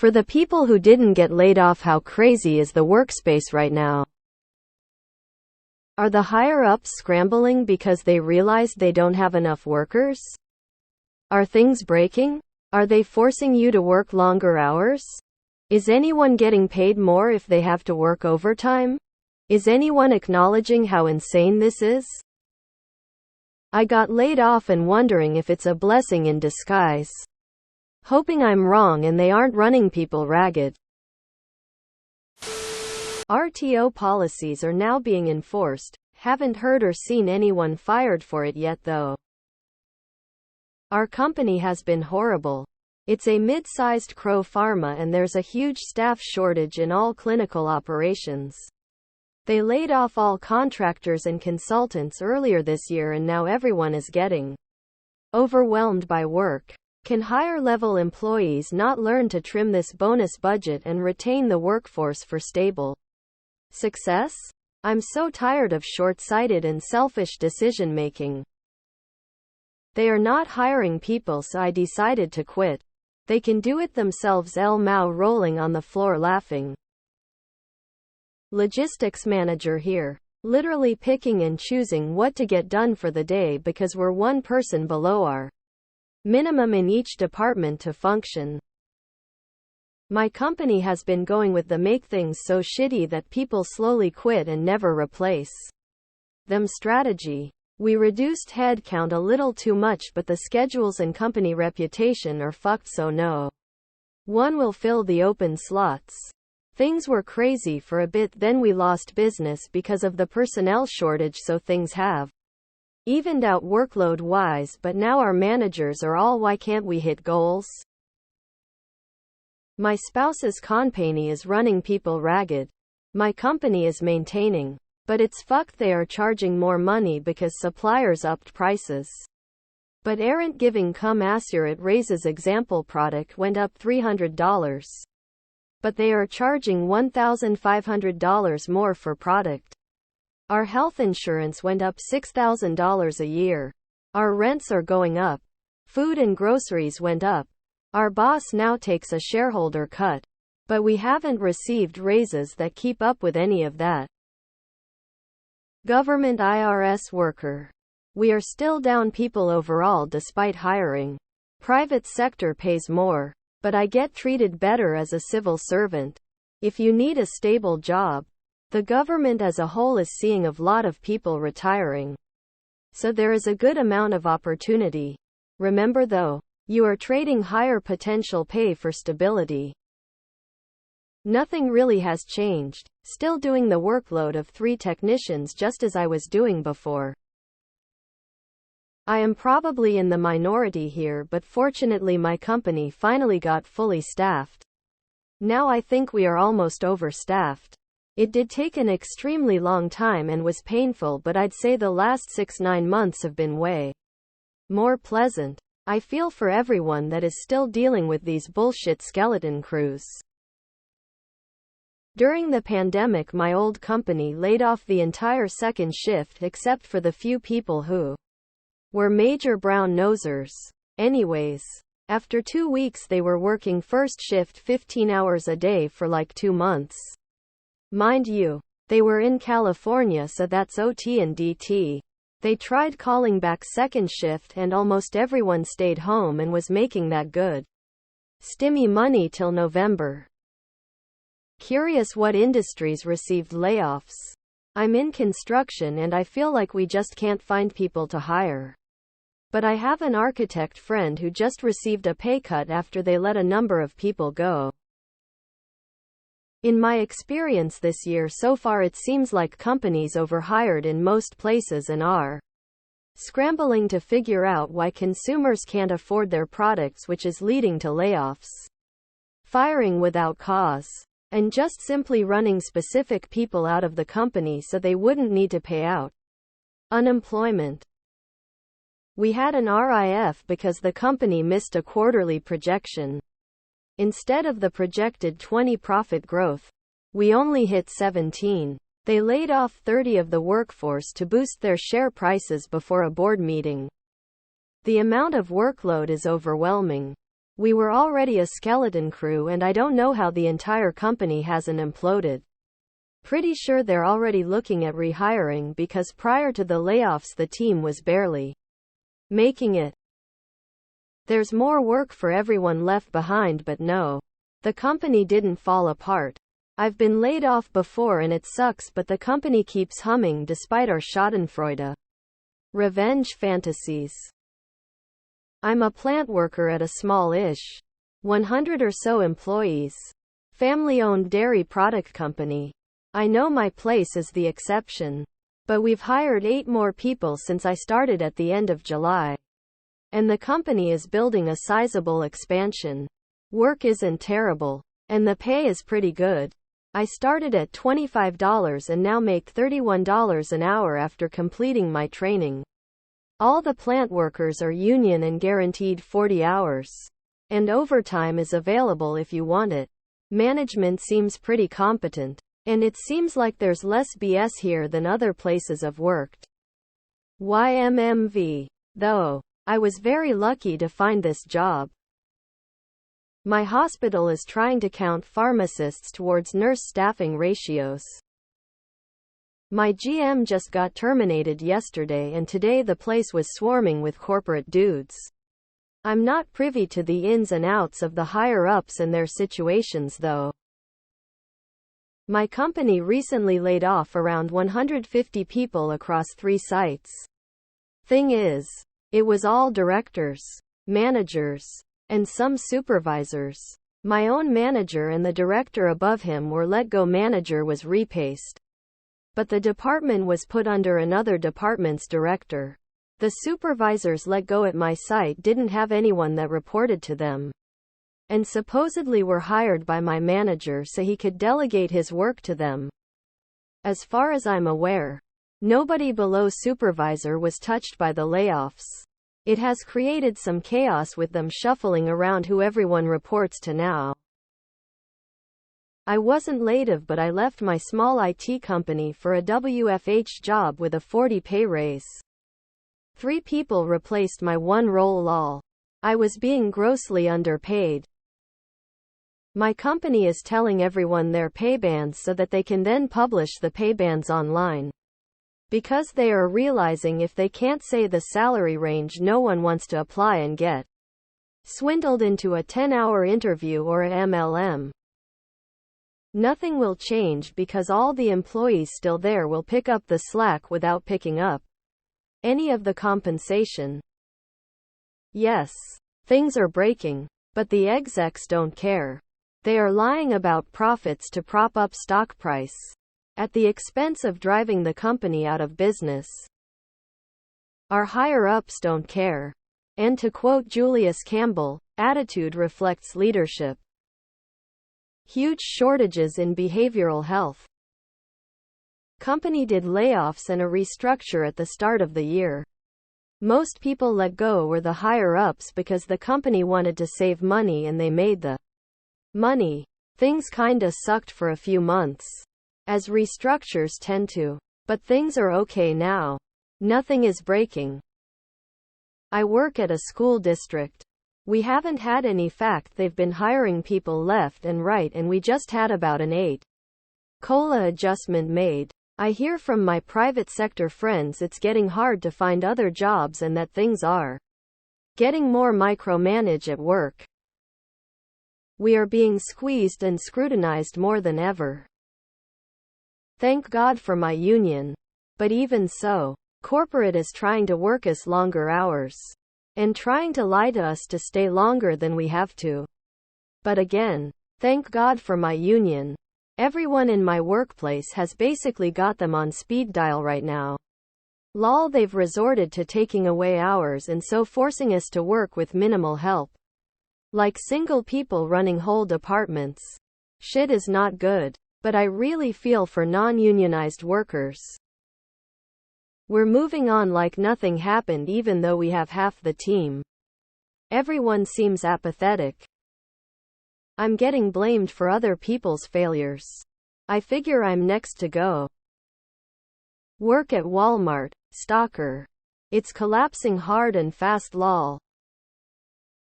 For the people who didn't get laid off, how crazy is the workspace right now? Are the higher-ups scrambling because they realized they don't have enough workers? Are things breaking? Are they forcing you to work longer hours? Is anyone getting paid more if they have to work overtime? Is anyone acknowledging how insane this is? I got laid off and wondering if it's a blessing in disguise. Hoping I'm wrong and they aren't running people ragged. RTO policies are now being enforced. Haven't heard or seen anyone fired for it yet though. Our company has been horrible. It's a mid-sized crow pharma and there's a huge staff shortage in all clinical operations. They laid off all contractors and consultants earlier this year and now everyone is getting overwhelmed by work. Can higher-level employees not learn to trim this bonus budget and retain the workforce for stable success? I'm so tired of short-sighted and selfish decision-making. They are not hiring people, so I decided to quit. They can do it themselves. Mao rolling on the floor laughing. Logistics manager here. Literally picking and choosing what to get done for the day because we're one person below our minimum in each department to function. My company has been going with the make things so shitty that people slowly quit and never replace them strategy. We reduced headcount a little too much, but the schedules and company reputation are fucked, so no one will fill the open slots. Things were crazy for a bit, then we lost business because of the personnel shortage, so things have evened out workload-wise, but now our managers are all, why can't we hit goals? My spouse's company is running people ragged. My company is maintaining. But it's fucked, they are charging more money because suppliers upped prices. But aren't giving commensurate raises. Example, product went up $300. But they are charging $1,500 more for product. Our health insurance went up $6,000 a year. Our rents are going up. Food and groceries went up. Our boss now takes a shareholder cut. But we haven't received raises that keep up with any of that. Government IRS worker. We are still down people overall despite hiring. Private sector pays more. But I get treated better as a civil servant. If you need a stable job, the government as a whole is seeing a lot of people retiring. So there is a good amount of opportunity. Remember though, you are trading higher potential pay for stability. Nothing really has changed. Still doing the workload of 3 technicians just as I was doing before. I am probably in the minority here, but fortunately my company finally got fully staffed. Now I think we are almost overstaffed. It did take an extremely long time and was painful, but I'd say the last 6-9 months have been way more pleasant. I feel for everyone that is still dealing with these bullshit skeleton crews. During the pandemic, my old company laid off the entire second shift except for the few people who were major brown nosers. Anyways, after 2 weeks they were working first shift 15 hours a day for like 2 months. Mind you, they were in California, so that's OT and DT. They tried calling back second shift and almost everyone stayed home and was making that good stimmy money till November. Curious what industries received layoffs. I'm in construction and I feel like we just can't find people to hire. But I have an architect friend who just received a pay cut after they let a number of people go. In my experience this year so far, it seems like companies overhired in most places and are scrambling to figure out why consumers can't afford their products, which is leading to layoffs, firing without cause, and just simply running specific people out of the company so they wouldn't need to pay out unemployment. We had an RIF because the company missed a quarterly projection. Instead of the projected 20 profit growth, we only hit 17. They laid off 30 of the workforce to boost their share prices before a board meeting. The amount of workload is overwhelming. We were already a skeleton crew and I don't know how the entire company hasn't imploded. Pretty sure they're already looking at rehiring because prior to the layoffs the team was barely making it. There's more work for everyone left behind, but no. The company didn't fall apart. I've been laid off before and it sucks, but the company keeps humming despite our schadenfreude. Revenge fantasies. I'm a plant worker at a small-ish, 100 or so employees, family-owned dairy product company. I know my place is the exception. But we've hired 8 more people since I started at the end of July. And the company is building a sizable expansion. Work isn't terrible. And the pay is pretty good. I started at $25 and now make $31 an hour after completing my training. All the plant workers are union and guaranteed 40 hours. And overtime is available if you want it. Management seems pretty competent. And it seems like there's less BS here than other places I've worked. YMMV. Though, I was very lucky to find this job. My hospital is trying to count pharmacists towards nurse staffing ratios. My GM just got terminated yesterday and today the place was swarming with corporate dudes. I'm not privy to the ins and outs of the higher-ups and their situations though. My company recently laid off around 150 people across 3 sites. Thing is, it was all directors, managers, and some supervisors. My own manager and the director above him were let go. Manager was replaced. But the department was put under another department's director. The supervisors let go at my site didn't have anyone that reported to them. And supposedly were hired by my manager so he could delegate his work to them. As far as I'm aware, nobody below supervisor was touched by the layoffs. It has created some chaos with them shuffling around who everyone reports to now. I wasn't laid off, but I left my small IT company for a WFH job with a 40 pay raise. 3 people replaced my one role. Lol. I was being grossly underpaid. My company is telling everyone their pay bands so that they can then publish the pay bands online. Because they are realizing if they can't say the salary range, no one wants to apply and get swindled into a 10-hour interview or a MLM. Nothing will change because all the employees still there will pick up the slack without picking up any of the compensation. Yes, things are breaking, but the execs don't care. They are lying about profits to prop up stock price, at the expense of driving the company out of business. Our higher-ups don't care. And to quote Julius Campbell, attitude reflects leadership. Huge shortages in behavioral health. Company did layoffs and a restructure at the start of the year. Most people let go were the higher-ups because the company wanted to save money and they made the money. Things kinda sucked for a few months, as restructures tend to. But things are okay now. Nothing is breaking. I work at a school district. We haven't had any fact they've been hiring people left and right, and we just had about an 8 COLA adjustment made. I hear from my private sector friends it's getting hard to find other jobs and that things are getting more micromanaged at work. We are being squeezed and scrutinized more than ever. Thank God for my union. But even so, corporate is trying to work us longer hours. And trying to lie to us to stay longer than we have to. But again, thank God for my union. Everyone in my workplace has basically got them on speed dial right now. Lol, they've resorted to taking away hours and so forcing us to work with minimal help. Like single people running whole departments. Shit is not good. But I really feel for non-unionized workers. We're moving on like nothing happened even though we have half the team. Everyone seems apathetic. I'm getting blamed for other people's failures. I figure I'm next to go. Work at Walmart, stalker. It's collapsing hard and fast. Lol.